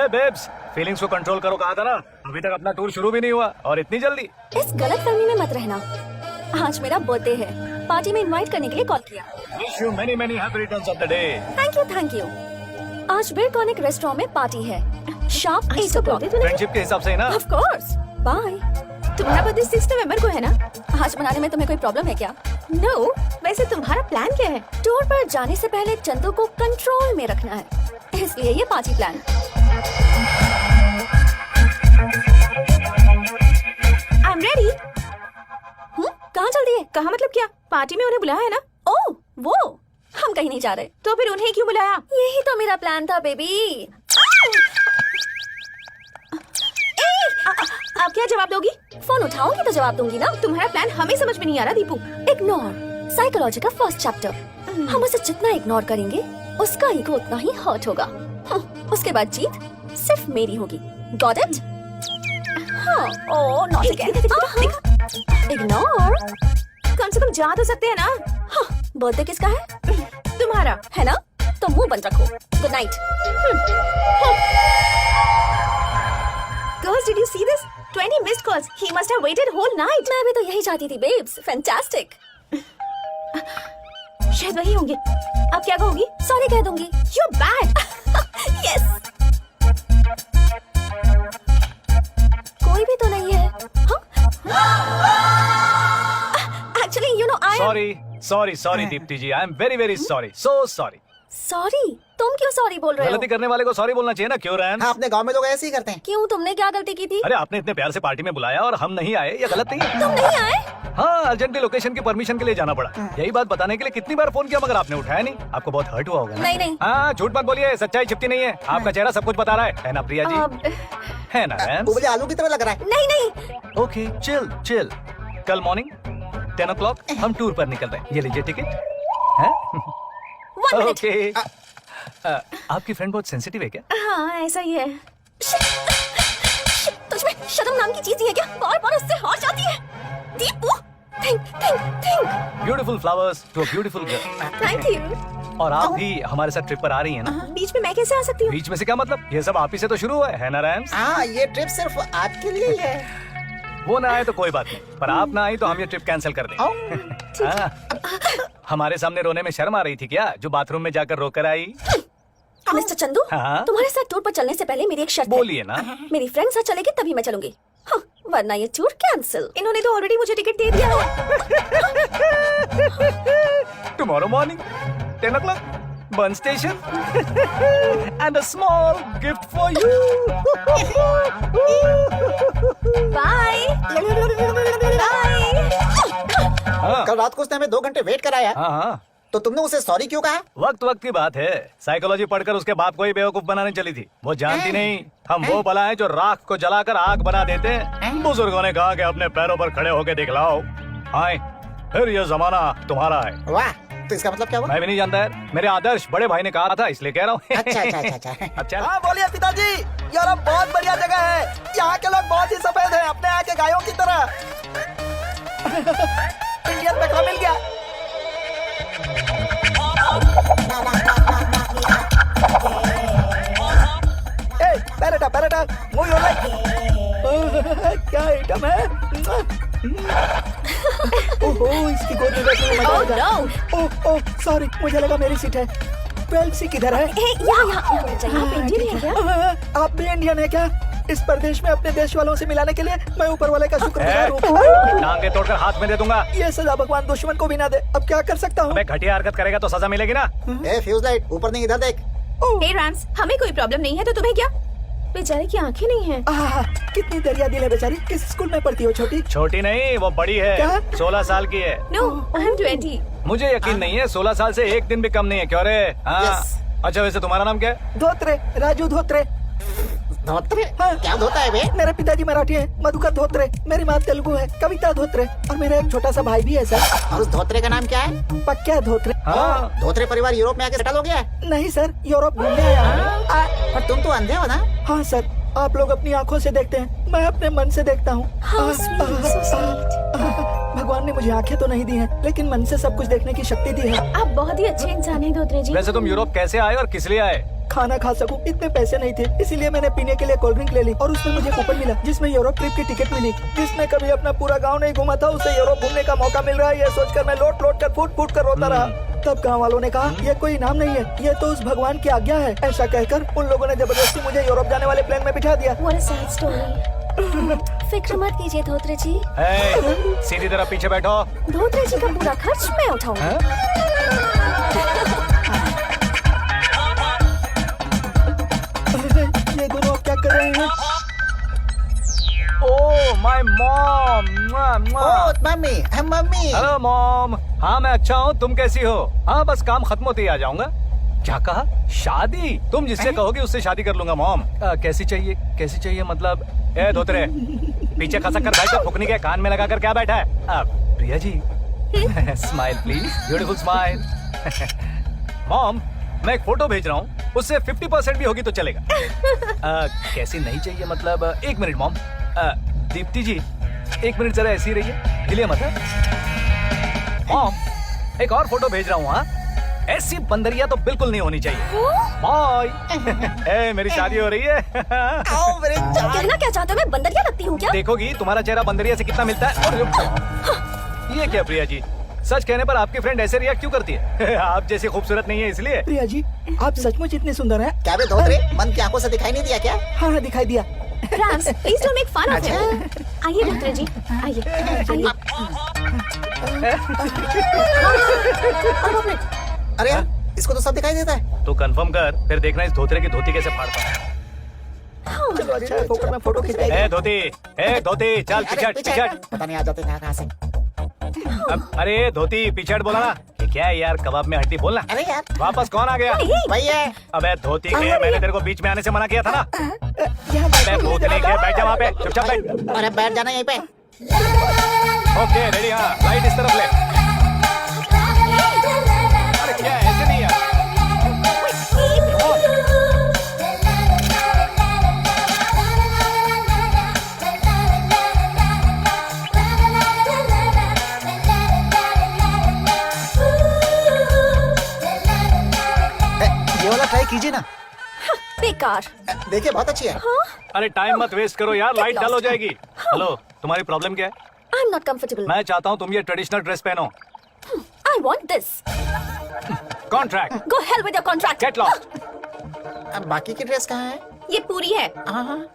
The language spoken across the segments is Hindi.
बेब्स, फीलिंग्स को कंट्रोल करो कहा था ना। अभी तक अपना टूर शुरू भी नहीं हुआ और इतनी जल्दी। इस गलतफहमी में मत रहना। आज मेरा बर्थडे है, पार्टी में इनवाइट करने के लिए कॉल किया। Wish you many many happy returns of the day. Thank you. आज बिरकॉनिक रेस्टोरेंट में पार्टी है, शार्प 8 o'clock। फ्रेंडशिप के हिसाब से ना। Of course. बाय। तुम्हारा बर्थडे 6 नवंबर को है ना? आज मनाने में तुम्हें कोई प्रॉब्लम है क्या? नो, वैसे तुम्हारा प्लान क्या है? टूर पर जाने से पहले चंदू को कंट्रोल में रखना है, इसलिए ये party plan. I am ready. कहाँ जल्दी है? कहाँ मतलब क्या? पार्टी में उन्हें बुलाया है ना? ओह वो, हम कहीं नहीं जा रहे। तो फिर उन्हें क्यों बुलाया? यही तो मेरा प्लान था बेबी। आप क्या जवाब दोगी? फोन उठाओगी तो जवाब दूंगी ना। तुम्हारा प्लान हमें समझ में नहीं आ रहा दीपू। इग्नोर, साइकोलॉजी का फर्स्ट चैप्टर। हम उसे जितना इग्नोर करेंगे उसका ईगो उतना ही हर्ट होगा। उसके बाद जीत सिर्फ मेरी होगी। Got it? हाँ। Oh not again. इग्नोर। कम से कम जा तो सकते हैं ना? हाँ, बर्थडे किसका है? तुम्हारा है ना? तो मुंह बंद रखो। Good night. Girls, did you see this? 20 missed calls. He must have waited whole night. मैं भी तो यही चाहती थी बेब्स। फैंटास्टिक। शायद वही होंगे। अब क्या कहोगी? सॉरी कह दूंगी। You're bad. यस। कोई भी तो नहीं है। Actually you know I sorry Deepti ji, I am very very sorry, so sorry. Sorry? तुम क्यों सॉरी बोल रहे हो? गलती करने वाले को सॉरी बोलना चाहिए ना, क्यों रैम? हाँ, अपने गांव में लोग ऐसे ही करते हैं। क्यों, तुमने क्या गलती की थी? अरे आपने इतने प्यार से पार्टी में बुलाया और हम नहीं आए, ये गलत नहीं है। तुम नहीं आए? हाँ, अर्जेंटली लोकेशन की परमिशन के लिए जाना पड़ा। यही बात बताने के लिए कितनी बार फोन किया मगर आपने उठाया नहीं। आपको बहुत हर्ट हुआ होगा ना? नहीं। हाँ, झूठ मत बोलिए, सच्चाई छिपती नहीं है। आपका चेहरा सब कुछ बता रहा है ना प्रिया जी? है ना रैम? उबले आलू की तरह लग रहा है। नहीं। Okay, chill. कल मॉर्निंग 10 o'clock हम टूर पर निकल रहे हैं। ये लीजिए टिकट। One minute. ओके। आपकी फ्रेंड बहुत सेंसिटिव है क्या? हाँ, ऐसा ही है। तुझमें शर्म नाम की चीज ही है क्या? बार उससे हार जाती है। Deepu, think. Beautiful flowers to a beautiful girl. Thank you. और आप भी हमारे साथ ट्रिप पर आ रही हैं ना? बीच में मैं कैसे आ सकती हूँ? बीच में से क्या मतलब? ये सब आप ही से तो शुरू हुआ है ना रैम? हाँ, ये ट्रिप सिर्फ आपके लिए ही है। वो ना आए तो कोई बात नहीं, पर आप ना आई तो हम ये ट्रिप कैंसिल कर देंगे। हाँ। हमारे सामने रोने में शर्म आ रही थी क्या, जो बाथरूम में जाकर रोकर आई? मिस्टर चंदू, हाँ? तुम्हारे साथ टूर पर चलने से पहले मेरी एक शर्त है। बोलिए ना। मेरी फ्रेंड साथ चलेगी तभी मैं चलूंगी। हाँ, वरना ये टूर कैंसिल। इन्होंने तो ऑलरेडी मुझे टिकट दे दिया है। टुमारो मॉर्निंग 10 o'clock बन station and a small gift for you. Bye. कल रात को उसने हमें 2 घंटे वेट कराया। हाँ। तो तुमने उसे सॉरी क्यों कहा? वक्त की बात है। साइकोलॉजी पढ़कर उसके बाप को ही बेवकूफ बनाने चली थी। वो जानती नहीं हम वो बला है जो राख को जलाकर आग बना देते हैं। बुजुर्गों ने कहा कि अपने पैरों पर खड़े होकर दिखलाओ। आए, फिर ये जमाना तुम्हारा है। वाह, तो इसका मतलब क्या हुआ? मैं भी नहीं जानता यार, मेरे आदर्श बड़े भाई ने कहा था इसलिए कह रहा हूँ। अच्छा। अच्छा। हाँ, बोलिए पिताजी। यूरोप बहुत बढ़िया जगह है। यहाँ के लोग बहुत ही सफेद हैं, अपने यहाँ के गायों की तरह। इंडियन बकरा मिल गया। पैराटा, मूव योर लेग। क्या आइटम है? ओहो, इसकी गोद में बैठने में मजा आएगा। ओह, सॉरी, मुझे लगा मेरी सीट है। पेल्सी किधर है? यहाँ होना चाहिए। आप इंडियन हैं क्या? आप भी इंडियन है क्या? इस प्रदेश में अपने देश वालों से मिलाने के लिए मैं ऊपर वाले का शुक्रगुजार हूँ। टांगे तोड़कर हाथ में दे दूंगा। ये सजा भगवान दुश्मन को भी ना दे। अब क्या कर सकता हूँ? अबे घटिया हरकत करेगा तो सजा मिलेगी ना। फ्यूज लाइट ऊपर नहीं, इधर देख। हे रैम्स, हमें कोई प्रॉब्लम नहीं है तो तुम्हें क्या? बेचारे की आंखें नहीं हैं। कितनी दरिया दिल है बेचारी। किस स्कूल में पढ़ती हो? छोटी नहीं, वो बड़ी है। क्या? 16 साल की है। No, I am 20। मुझे यकीन नहीं है, 16 साल से एक दिन भी कम नहीं है। क्यों रे? Yes. अच्छा, वैसे तुम्हारा नाम क्या है? धोत्रे, राजू धोत्रे। धोत्रे? हाँ। क्या धोता है बे? मेरे पिताजी मराठी है, मधुकर धोत्रे। मेरी माँ तेलुगु है, कविता धोत्रे। और मेरा एक छोटा सा भाई भी है सर। और उस धोत्रे का नाम क्या है? पक्का धोत्रे। हाँ। धोत्रे परिवार यूरोप में आके सेटल हो गया है? नहीं सर, यूरोप घूमने आया हूँ। पर तुम तो अंधे हो ना? हाँ सर, आप लोग अपनी आँखों से देखते हैं, मैं अपने मन से देखता हूँ। भगवान ने मुझे आंखें तो नहीं दी हैं, लेकिन मन से सब कुछ देखने की शक्ति दी है। आप बहुत ही अच्छे इंसान हैं धोत्रे जी। वैसे तुम यूरोप कैसे आए और किस लिए आए? खाना खा सकूं इतने पैसे नहीं थे, इसीलिए मैंने पीने के लिए कोल्ड ड्रिंक ले ली और उसमें मुझे कूपन मिला जिसमें यूरोप ट्रिप की टिकट मिली। जिसने कभी अपना पूरा गांव नहीं घूमा था उसे यूरोप घूमने का मौका मिल रहा है, ये सोचकर मैं लोट लोट कर फूट फूट कर रोता रहा। तब गाँव वालों ने कहा ये कोई इनाम नहीं है, ये तो उस भगवान की आज्ञा है। ऐसा कहकर उन लोगों ने जबरदस्ती मुझे यूरोप जाने वाले प्लेन में बिठा दिया। What a sad story. फिक्र मत कीजिए धोत्रे जी, ए, सीधी तरफ पीछे बैठो। धोत्रे जी का पूरा खर्च मैं उठाऊंगी। हाँ? ये दोनों अब क्या कर रहे हैं? Oh my mom. ओ मम्मी, मम्मी। Hello mom. हाँ मैं अच्छा हूँ, तुम कैसी हो? हाँ बस काम खत्म होते ही आ जाऊंगा। क्या कहा? शादी? तुम जिससे कहोगे उससे शादी कर लूंगा मॉम। कैसी चाहिए? कैसी चाहिए मतलब? ए धोत्रे, पीछे खसक कर बैठ, फुकनी के कान में लगा कर क्या बैठा है? Priya ji smile please, beautiful smile. Mom मैं एक फोटो भेज रहा हूँ, उससे 50% भी होगी तो चलेगा। कैसी नहीं चाहिए मतलब? एक मिनट मॉम। दीप्ति जी एक मिनट जरा ऐसी रहिए, हिलिए मत। मॉम एक और फोटो भेज रहा हूँ। हाँ ऐसी बंदरिया तो बिल्कुल नहीं होनी चाहिए। बाय। ए मेरी शादी हो रही है। आओ मेरे जान। कहना क्या चाहते हो, मैं बंदरिया लगती हूँ क्या? देखोगी तुम्हारा चेहरा बंदरिया से कितना मिलता है। और ये क्या प्रिया जी, सच कहने पर आपकी फ्रेंड ऐसे रिएक्ट क्यों करती है? आप जैसी खूबसूरत नहीं है इसलिए। प्रिया जी आप सचमुच इतने सुंदर हैं। क्या बे धोत्रे, मन की आंखों से दिखाई नहीं दिया क्या? हाँ हाँ दिखाई दिया। Rams, please don't make fun of him. आइए धोत्रे जी, आइए आइए। अरे यार, इसको तो सब दिखाई देता है। तो कंफर्म कर, फिर देखना इस धोतरे की धोती कैसे फाड़ता हूँ। चलो अच्छा है, फोकट में फोटो खिंचाई। ए धोती चल अरे, पिछड़ पीछे। पिछड़। पता नहीं आ जाते कहाँ से। अरे धोती पिछड़ बोला ना। ये क्या है यार, कबाब में हड्डी बोलना। अरे यार वापस कौन आ गया? वही है। अबे धोती के, मैंने तेरे को बीच में आने से मना किया था ना। यहाँ अबे भूतनी के, बैठ जा वहाँ पे, चुपचाप बैठ। अरे बैठ जाना यहीं पे। Okay ready. हाँ लाइट इस तरफ ले। अरे क्या है, ऐसे नहीं यार। ये वाला ट्राई कीजिए ना। बेकार। देखिए बहुत अच्छी है। अरे टाइम मत वेस्ट करो यार, लाइट डल हो जाएगी। हेलो तुम्हारी प्रॉब्लम क्या है? I am not comfortable. मैं चाहता हूँ तुम ये ट्रेडिशनल ड्रेस पहनो। I want this. Contract. Go hell with your contract. Get lost. अब बाकी की ड्रेस कहाँ है? ये पूरी है। हाँ,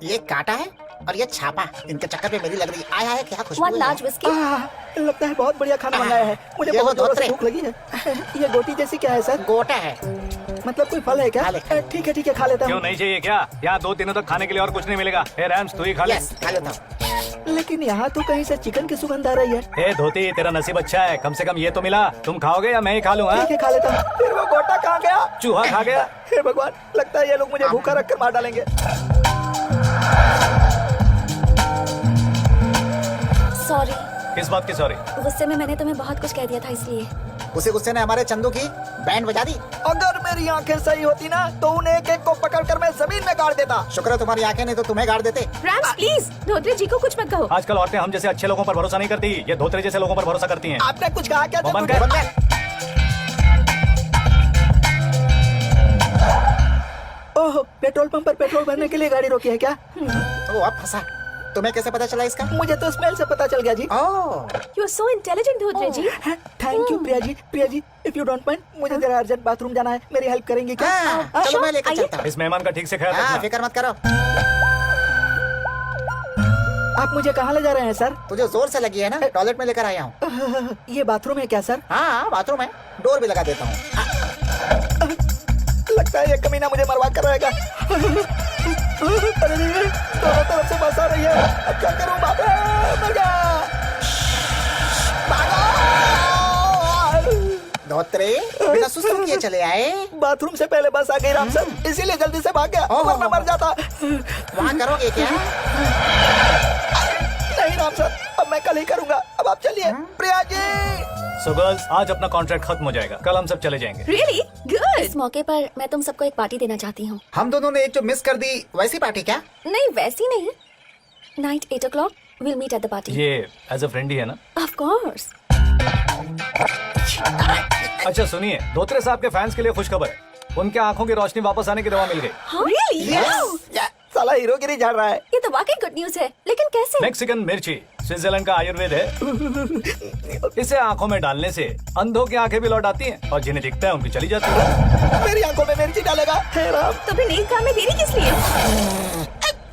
ये काटा है और ये छापा। इनके चक्कर में मेरी लग रही है। आया है क्या खुशबू वन है। Large whisky. लगता है बहुत बढ़िया खाना मंगाया है। मुझे ये वो बहुत जोरों से धोत्रे। भूख लगी है। ये गोटी जैसी क्या है सर? गोटा है। मतलब कोई फल है क्या? खा ले। ठीक है खा लेता क्यों हूँ। नहीं चाहिए क्या? यहाँ 2 दिनों तक खाने के लिए और कुछ नहीं मिलेगा। ए रैम्स तू ही खा ले। यस खा लेता हूँ। लेकिन यहाँ तो कहीं से चिकन की सुगंध आ रही है। ए धोती तेरा नसीब अच्छा है, कम से कम ये तो मिला। तुम खाओगे या मैं ही खा लूँ? हाँ? ठीक है खा लेता हूँ। फिर वो गोटा कहाँ गया? चूहा खा गया। हे भगवान, लगता है ये लोग मुझे भूखा रखकर मार डालेंगे। सॉरी, किस बात की सॉरी? गुस्से में मैंने तुम्हें बहुत कुछ कह दिया था इसलिए। उसी गुस्से ने हमारे चंदू की बैंड बजा दी। अगर मेरी आंखें सही होती ना तो उन्हें एक एक को पकड़कर मैं जमीन में गाड़ देता। शुक्र है तुम्हारी आंखें नहीं तो तुम्हें गाड़ देते। रैम्स प्लीज धोत्रे जी को कुछ मत कहो। आजकल औरतें हम जैसे अच्छे लोगों पर भरोसा नहीं करती, ये धोतरे जैसे लोगों पर भरोसा करती हैं। आपने कुछ कहा क्या? वो बंद मुझे- कर। ओह, पेट्रोल पंप पर पेट्रोल भरने के लिए गाड़ी रोकी है क्या? वो अब फंसा। तुम्हें कैसे पता चला इसका? मुझे तो स्मेल से पता चल गया जी। Oh you are so intelligent Dhotre ji. Thank you Priya ji. Priya ji if you don't mind, मुझे जरा अर्जेंट बाथरूम जाना है, मेरी हेल्प करेंगे क्या? हाँ, चलो मैं लेकर आइए। चलता हूँ। इस मेहमान का ठीक से ख्याल हाँ रखना। फिक्र मत करो। आप मुझे कहाँ ले जा रहे हैं सर? तुझे जोर से लगी है ना, टॉयलेट में लेकर आया हूँ। ये बाथरूम है क्या सर? हाँ बाथरूम है, डोर भी लगा देता हूँ। लगता है ये कमीना मुझे मरवा कर रहेगा। अरे नहीं, दोनों तरफ से बस आ रही है। अब क्या करूं बाप रे, मर गया। भागो! धोत्रे बिना सुस्त किए चले आए। बाथरूम से पहले बस आ गई राम सर, इसीलिए जल्दी से भाग गया, ओह। वरना मर जाता। वहाँ करोगे क्या? नहीं राम सर, अब मैं कल ही करूंगा। अब आप चलिए। प्रिया जी सो गर्ल्स आज अपना कॉन्ट्रैक्ट खत्म हो जाएगा, कल हम सब चले जाएंगे। Really good. इस मौके पर मैं तुम सबको एक पार्टी देना चाहती हूँ। हम दोनों ने एक जो मिस कर दी वैसी पार्टी क्या? नहीं वैसी नहीं, night 8 o'clock we'll meet at the party. ये एज अ फ्रेंड ही है ना? Of course. अच्छा सुनिए, धोत्रे साहब के फैंस के लिए खुशखबर है। उनके आंखों की रोशनी वापस आने की दवा मिल गई। Really? Yes! साला हीरोगिरी झाड़ रहा है। ये तो वाकई गुड न्यूज है, लेकिन कैसे? मैक्सिकन मिर्ची स्विट्जरलैंड का आयुर्वेद है। इसे आंखों में डालने से अंधों की आंखें भी लौट आती हैं और जिन्हें दिखता है उनकी चली जाती है। मेरी आंखों में मिर्ची डालेगा। हे राम, तो फिर नींद काम में देरी किस लिए?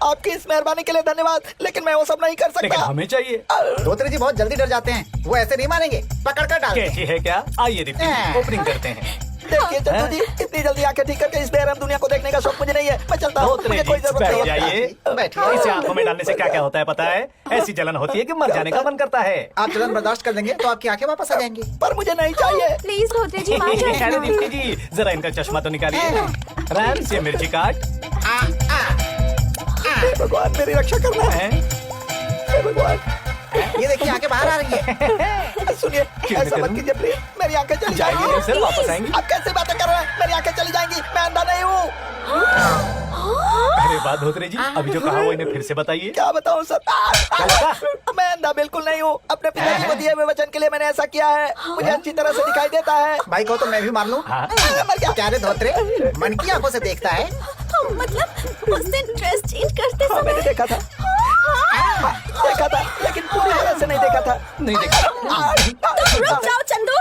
आपकी इस मेहरबानी के लिए धन्यवाद, लेकिन मैं वो सब नहीं कर लेकिन सकता। हमें चाहिए। धोत्री जी बहुत जल्दी डर जाते हैं, वो ऐसे नहीं मानेंगे, पकड़ कर डाल कैची है क्या? आइए दीप्ति जी, ओपनिंग करते हैं। देखिए चंदू जी, इतनी जल्दी आंखें ठीक करके इस बेरहम दुनिया को देखने का शौक मुझे नहीं है। मैं चलता हूँ, धोत्रे मुझे जी, कोई जरूरत बैठ नहीं है। जाइए। बैठिए। इसे आंखों में डालने से क्या क्या होता है पता है? ऐसी जलन होती है कि मर जाने का मन करता है। आप जलन बर्दाश्त कर लेंगे तो आपकी आंखें वापस आ जाएंगी। पर मुझे नहीं चाहिए। प्लीज धोते जी मान जाए अरे ना। दीप्ति जी, जरा इनका चश्मा तो निकालिए। रैम से मिर्ची काट। हे भगवान, मेरी रक्षा करना है। हैं? हे भगवान, ये देखिए आंखें बाहर आ रही है। सुनिए, क्यों ऐसा करूं? मत कीजिए प्लीज। मेरी आंखें चली जाएगी जाएंगी। नहीं सर, वापस आएंगी। आप कैसे बातें कर रहे हैं? मेरी आंखें चली जाएंगी। मैं अंधा नहीं हूँ। अरे बात धोत्रे जी, अभी जो कहा वो इन्हें फिर से बताइए। क्या बताऊँ सर? लगा? मैं अंधा बिल्कुल नहीं हूँ। अपने पिताजी को दिए हुए वचन के लिए मैंने ऐसा किया है। मुझे अच्छी तरह से दिखाई देता है। भाई को तो मैं भी मान लूं। हाँ। मर गया। क्या रे धोत्रे, मन की आंखों से देखता है। मतलब उस दिन ड्रेस चेंज करते हाँ, मैंने समय। देखा था। देखा था, लेकिन पूरी तरह से नहीं देखा था। नहीं देखा। रुक जाओ चंदू।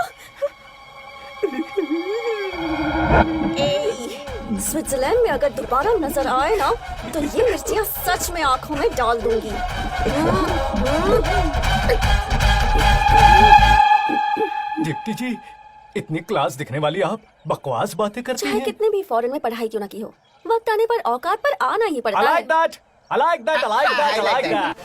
स्विट्जरलैंड में अगर दोबारा नजर आए ना, तो ये मिर्चियाँ सच में आंखों में डाल दूंगी। दीप्ति जी, इतनी क्लास दिखने वाली आप बकवास बातें करती चाहे हैं। कितने भी फॉरेन में पढ़ाई क्यों ना की हो, वक्त आने पर औकात पर आना ही I पड़ता है। like that. I like that. I like that. I like that.